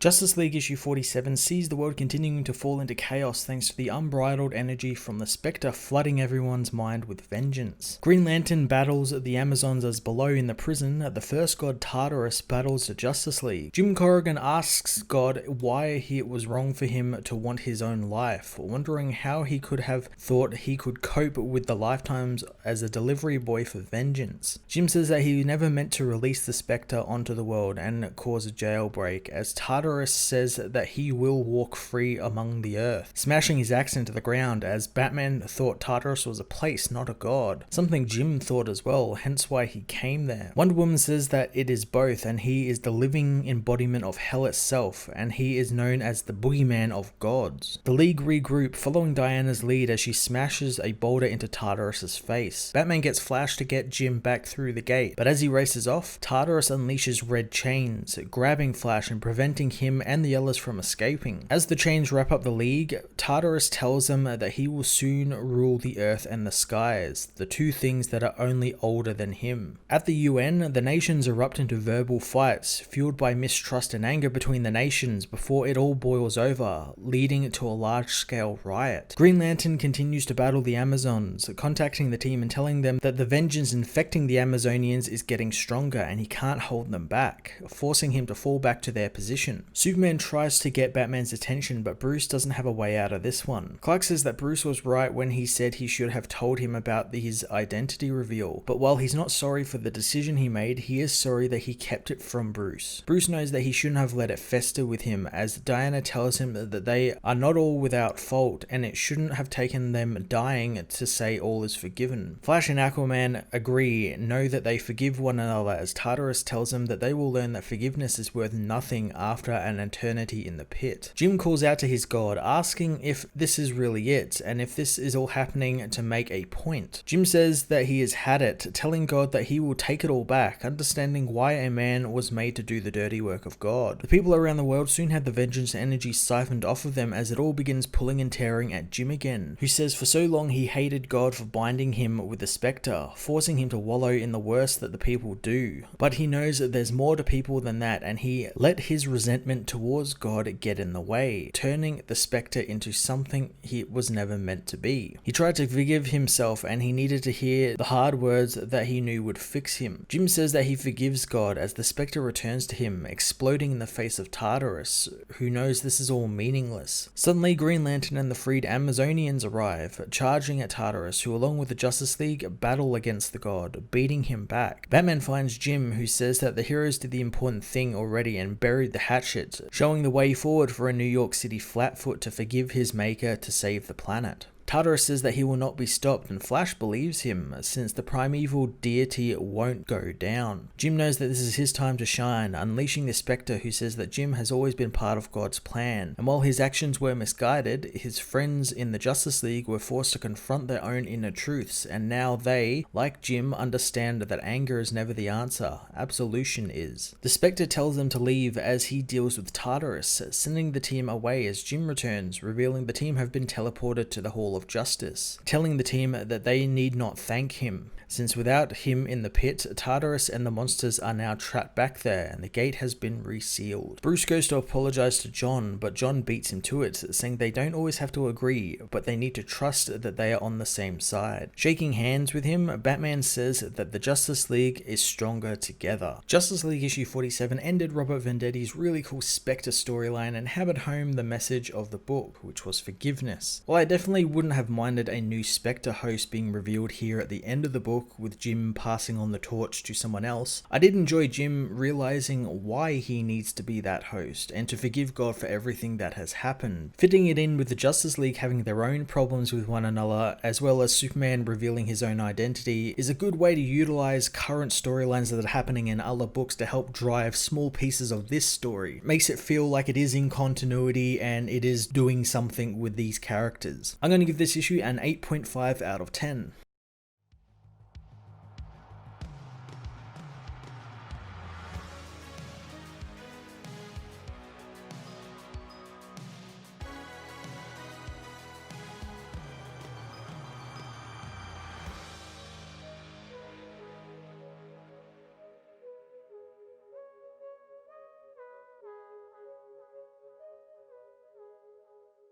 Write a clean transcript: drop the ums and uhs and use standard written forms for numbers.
Justice League issue 47 sees the world continuing to fall into chaos thanks to the unbridled energy from the Spectre flooding everyone's mind with vengeance. Green Lantern battles the Amazons as below in the prison. The first god Tartarus battles the Justice League. Jim Corrigan asks God why it was wrong for him to want his own life, wondering how he could have thought he could cope with the lifetimes as a delivery boy for vengeance. Jim says that he never meant to release the Spectre onto the world and cause a jailbreak, as Tartarus says that he will walk free among the earth, smashing his axe into the ground, as Batman thought Tartarus was a place, not a god. Something Jim thought as well, hence why he came there. Wonder Woman says that it is both, and he is the living embodiment of hell itself, and he is known as the boogeyman of gods. The League regroup, following Diana's lead as she smashes a boulder into Tartarus' face. Batman gets Flash to get Jim back through the gate, but as he races off, Tartarus unleashes red chains, grabbing Flash and preventing him and the others from escaping. As the chains wrap up the League, Tartarus tells them that he will soon rule the earth and the skies, the two things that are only older than him. At the UN, the nations erupt into verbal fights, fueled by mistrust and anger between the nations before it all boils over, leading to a large-scale riot. Green Lantern continues to battle the Amazons, contacting the team and telling them that the vengeance infecting the Amazonians is getting stronger and he can't hold them back, forcing him to fall back to their position. Superman tries to get Batman's attention, but Bruce doesn't have a way out of this one. Clark says that Bruce was right when he said he should have told him about his identity reveal, but while he's not sorry for the decision he made, he is sorry that he kept it from Bruce. Bruce knows that he shouldn't have let it fester with him, as Diana tells him that they are not all without fault, and it shouldn't have taken them dying to say all is forgiven. Flash and Aquaman know that they forgive one another, as Tartarus tells them that they will learn that forgiveness is worth nothing after an eternity in the pit. Jim calls out to his god, asking if this is really it, and if this is all happening to make a point. Jim says that he has had it, telling God that he will take it all back, understanding why a man was made to do the dirty work of God. The people around the world soon have the vengeance energy siphoned off of them, as it all begins pulling and tearing at Jim again, who says for so long he hated God for binding him with the Spectre, forcing him to wallow in the worst that the people do. But he knows that there's more to people than that, and he let his resentment towards God get in the way, turning the Spectre into something he was never meant to be. He tried to forgive himself, and he needed to hear the hard words that he knew would fix him. Jim says that he forgives God as the Spectre returns to him, exploding in the face of Tartarus, who knows this is all meaningless. Suddenly, Green Lantern and the freed Amazonians arrive, charging at Tartarus, who along with the Justice League battle against the god, beating him back. Batman finds Jim, who says that the heroes did the important thing already and buried the hatchet, showing the way forward for a New York City Flatfoot to forgive his maker to save the planet. Tartarus says that he will not be stopped, and Flash believes him, since the primeval deity won't go down. Jim knows that this is his time to shine, unleashing the Spectre, who says that Jim has always been part of God's plan, and while his actions were misguided, his friends in the Justice League were forced to confront their own inner truths, and now they, like Jim, understand that anger is never the answer, absolution is. The Spectre tells them to leave as he deals with Tartarus, sending the team away as Jim returns, revealing the team have been teleported to the Hall of Justice, telling the team that they need not thank him, since without him in the pit, Tartarus and the monsters are now trapped back there and the gate has been resealed. Bruce goes to apologize to John, but John beats him to it, saying they don't always have to agree, but they need to trust that they are on the same side. Shaking hands with him, Batman says that the Justice League is stronger together. Justice League issue 47 ended Robert Vendetti's really cool Spectre storyline and hammered home the message of the book, which was forgiveness. While I definitely wouldn't have minded a new Spectre host being revealed here at the end of the book, with Jim passing on the torch to someone else, I did enjoy Jim realizing why he needs to be that host and to forgive God for everything that has happened. Fitting it in with the Justice League having their own problems with one another, as well as Superman revealing his own identity, is a good way to utilize current storylines that are happening in other books to help drive small pieces of this story. It makes it feel like it is in continuity and it is doing something with these characters. I'm going to give this issue an 8.5 out of 10.